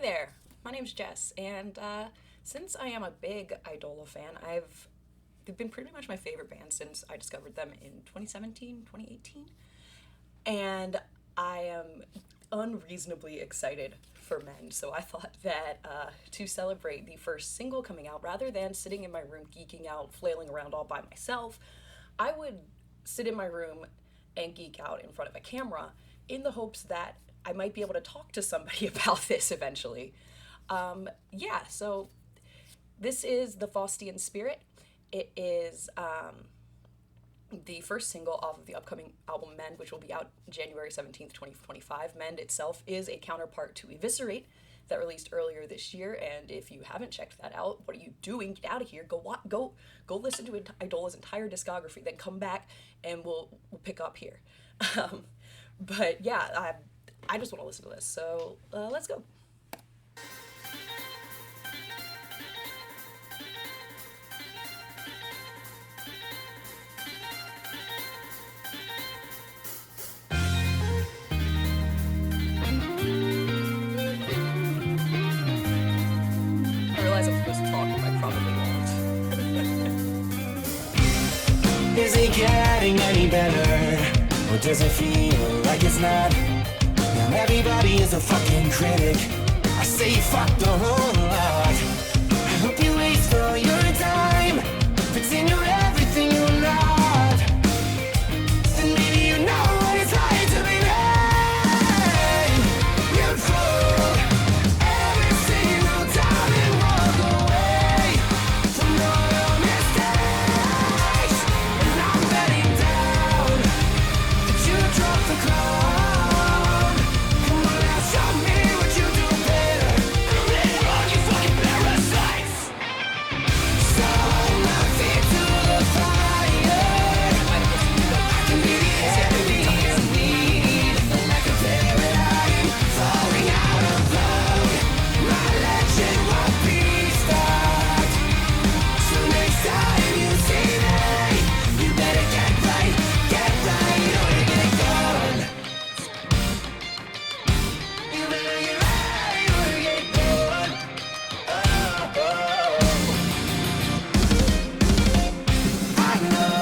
there, my name's Jess, and since I am a big Eidola fan, they've been pretty much my favorite band since I discovered them in 2017, 2018, and I am unreasonably excited for Men, so I thought that to celebrate the first single coming out, rather than sitting in my room geeking out, flailing around all by myself, I would sit in my room and geek out in front of a camera in the hopes that I might be able to talk to somebody about this eventually. So this is the Faustian Spirit. It is the first single off of the upcoming album Mend, which will be out January 17th, 2025. Mend itself is a counterpart to Eviscerate that released earlier this year, and if you haven't checked that out, what are you doing? Get out of here. Go listen to Eidola's entire discography, then come back and we'll pick up here. But yeah, I just want to listen to this, so let's go. I realize I'm supposed to talk, but I probably won't. Is it getting any better? Or does it feel like it's not? Now everybody is a fucking critic. I say you fucked a whole lot. I hope you waste all your time pretend you're everything you're not. And maybe you know what it's like to be made. You're cool every single time you walk away from all your mistakes. And I'm betting down that you drop the crown. Come on now, show me what you do better. I'm ready on you fucking parasites. So I'm not fit to the fire. I can be the enemy you need. Like a paradigm falling out of love. My legend won't be stopped. So next time you see me, you better get right or you're gonna gone. You better get right or you're gonna gone. I know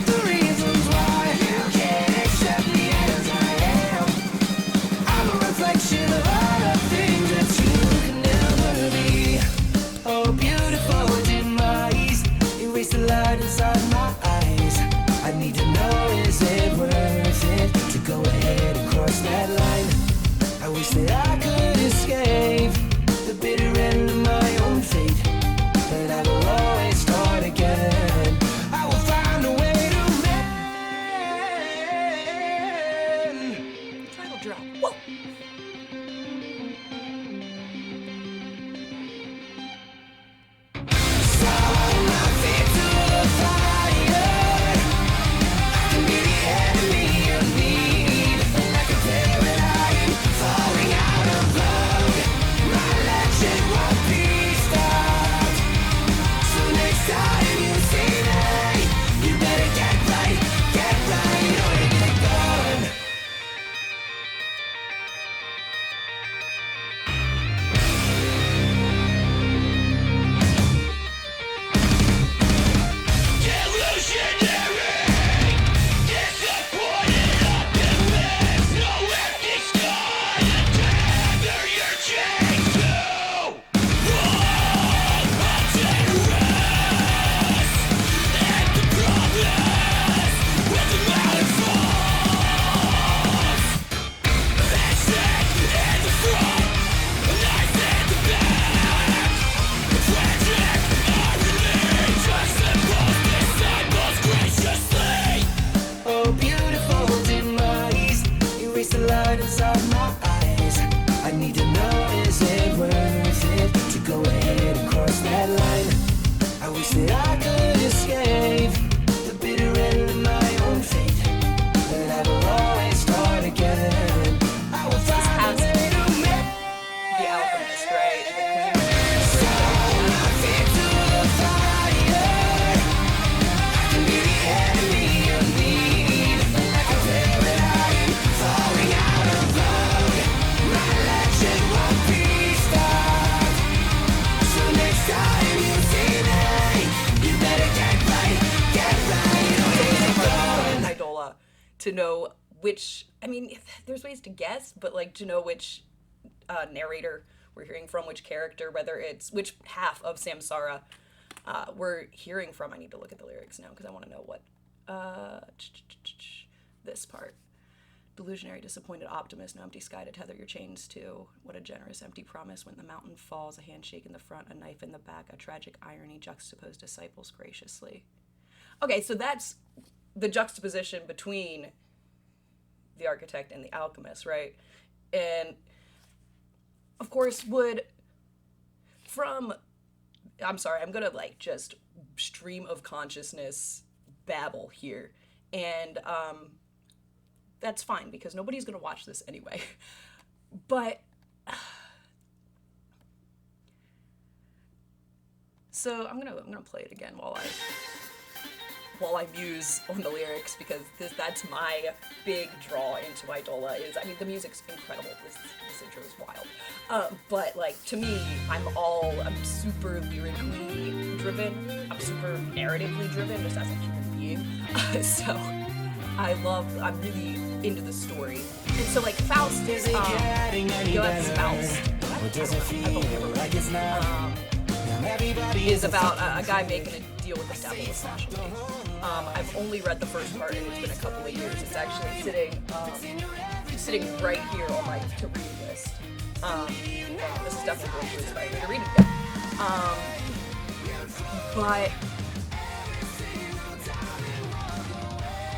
the reasons why you can't accept me as I am. I'm a reflection of all the things that you can never be. Oh, beautiful demise, erase the light inside my eyes. I need to know, is it worth it to go ahead and cross that line? I wish that I could escape the bitter end of my own fate, but I will always start again. I will find a way to mend. Title drop. Whoa! So I'm not fit to the fire. I can be the enemy you need. Like a paradigm falling out of love. My legend won't be stopped. So next time you see me, you better get right or you're gonna gone. to know which, I mean, there's ways to guess, but like to know which narrator we're hearing from, which character, whether it's which half of Samsara we're hearing from. I need to look at the lyrics now because I want to know what this part. Delusionary, disappointed optimist, no empty sky to tether your chains to. What a generous, empty promise when the mountain falls, a handshake in the front, a knife in the back, a tragic irony, juxtaposed disciples graciously. Okay, so that's the juxtaposition between the architect and the alchemist, right? And of course I'm sorry, I'm gonna like just stream of consciousness babble here. And that's fine because nobody's gonna watch this anyway. But so I'm gonna play it again while I muse on the lyrics because that's my big draw into Eidola. I mean, the music's incredible. This intro is wild. But like to me, I'm super lyrically driven. I'm super narratively driven just as a human being. So I'm really into the story. And so like Faust is Faust. Is about a guy making a deal with the devil, essentially. I've only read the first part, and it's been a couple of years. It's actually sitting right here on my to-read list. This is definitely going to inspire me to read it again.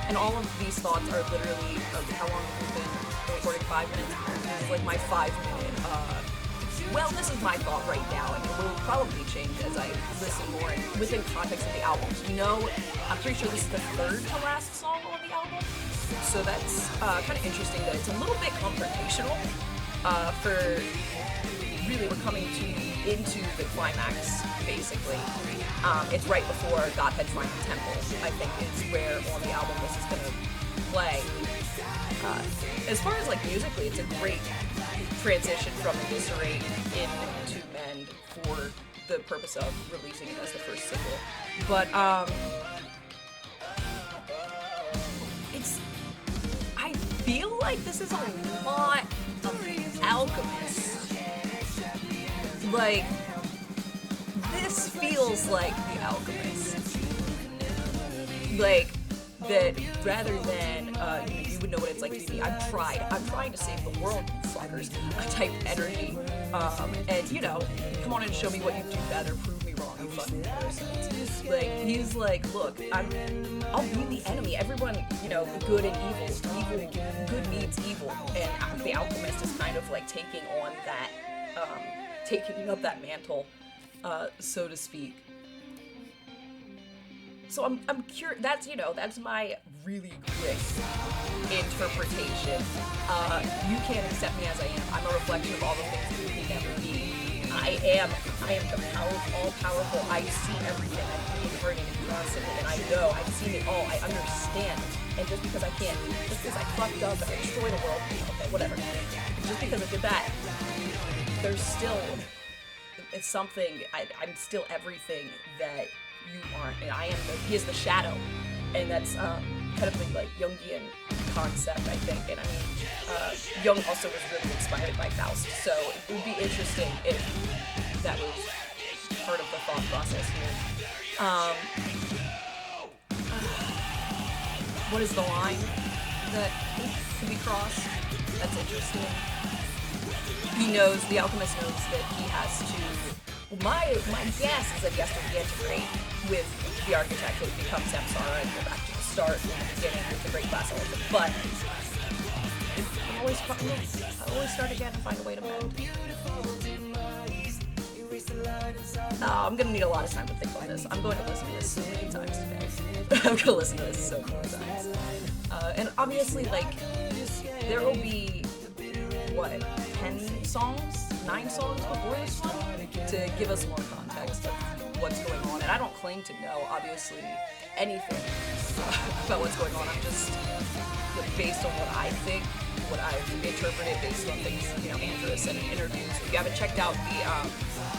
And all of these thoughts are literally, how long have we been recording? 5 minutes? This is like my 5-minute, well, this is my thought right now, and it will probably change as I listen more and within context of the album. You know, I'm pretty sure this is the third to last song on the album, so that's kind of interesting that it's a little bit confrontational for really we're coming into the climax, basically. It's right before Godhead's Final Temple, I think is where on the album this is going to play. As far as like musically, it's a great transition from Eviscerate into Mend for the purpose of releasing it as the first single. But I feel like this is a lot of the Alchemist. Like, this feels like the Alchemist. Like, that rather than, you would know what it's like to be, I'm trying to save the world, you fuckers, type energy, and, you know, come on and show me what you do better, prove me wrong, you fucking persons. Like, he's like, look, I'll be the enemy, everyone, you know, good and evil, good needs evil, and the Alchemist is kind of like taking up that mantle, so to speak. So I'm curious. That's my really quick interpretation. You can't accept me as I am. I'm a reflection of all the things that you can never be. I am the all-powerful. I see everything. I'm reincarnated constantly, and I know. I've seen it all. I understand. And just because I fucked up and I destroyed the world, okay, whatever. Just because I did that, there's still, it's something. I'm still everything that you aren't, and he is the shadow, and that's kind of the like Jungian concept, I think. And I mean, Jung also was really inspired by Faust, so it would be interesting if that was part of the thought process here. What is the line that could be crossed? That's interesting. The Alchemist knows that he has to. My guess is that he has to reintegrate with the architect and become Samsara and go back to the start in the beginning with the great class element. But I'll always start again and find a way to mend. I'm gonna need a lot of time to think on this. I'm going to listen to this so many times today. I'm gonna listen to this so many times. And obviously, like, there will be 10 songs, 9 songs before this one to give us more context of what's going on. And I don't claim to know, obviously, anything about what's going on. I'm just, based on what I think what I've interpreted based on things, Andrew has said in interviews. If you haven't checked out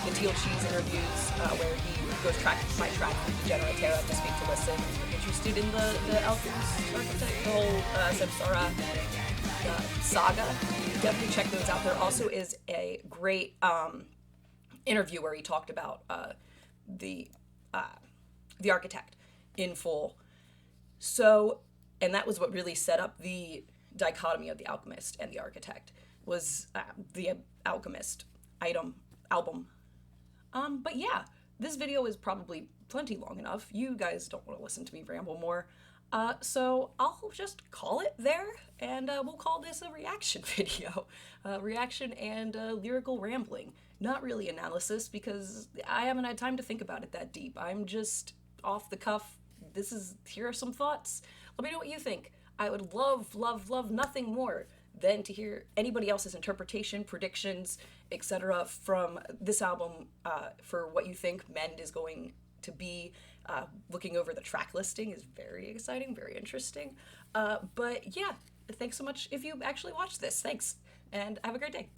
the Teal Cheese interviews, where he goes track by track through the Genera Terra to speak to listen, if you're interested in the Alchemist archetype, the whole Samsara saga, definitely check those out. There also is a great interview where he talked about the architect in full. So, and that was what really set up the dichotomy of the alchemist and the architect, was the alchemist album. But yeah, this video is probably plenty long enough. You guys don't want to listen to me ramble more. So I'll just call it there, and we'll call this a reaction video. Reaction and lyrical rambling. Not really analysis, because I haven't had time to think about it that deep. I'm just off the cuff. Here are some thoughts. Let me know what you think. I would love, love, love nothing more than to hear anybody else's interpretation, predictions, etc. from this album, for what you think Mend is going to be. Looking over the track listing is very exciting, very interesting. But yeah, thanks so much if you actually watched this. Thanks, and have a great day.